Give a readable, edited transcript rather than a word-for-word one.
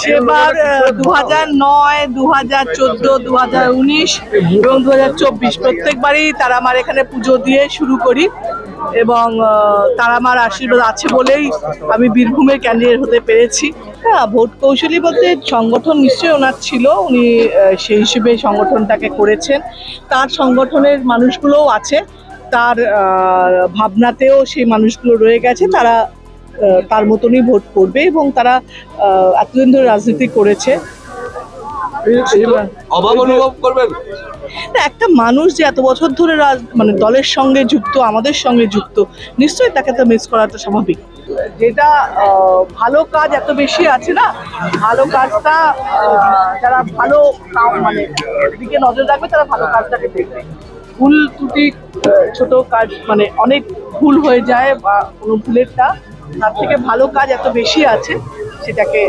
সেবার 2009, 2014, 2019 এবং 2024 প্রত্যেকবারই তারা আমার এখানে পুজো দিয়ে শুরু করি এবং তারা আমার আশীর্বাদ আছে বলেই আমি বীরভূমের ক্যান্ডিডেট হতে পেরেছি। হ্যাঁ, ভোট কৌশলী বলতে সংগঠন নিশ্চয়ই ওনার ছিল, উনি সেই হিসেবে সংগঠনটাকে করেছেন। তার সংগঠনের মানুষগুলোও আছে, তার ভাবনাতেও সেই মানুষগুলো রয়ে গেছে, তারা তার মতনই ভোট করবে এবং তারা এতদিন ধরে রাজনীতি করেছে। অভাব অনুভব করবেন না, একটা মানুষ যে এত বছর ধরে মানে দলের সঙ্গে যুক্ত, আমাদের সঙ্গে যুক্ত, নিশ্চয়ই তাকে তো মিস করাটা স্বাভাবিক। যেটা ভালো কাজ এত বেশি আছে না, ভালো কাজটা যারা ভালো মানে দিকে নজর রাখবে তারা ভালো কাজটাকে দেখবে। ভুল ত্রুটি ছোট কাজ মানে অনেক ভুল হয়ে যায় বা কোনো ভুলেরটা, তার থেকে ভালো কাজ এত বেশি আছে সেটাকে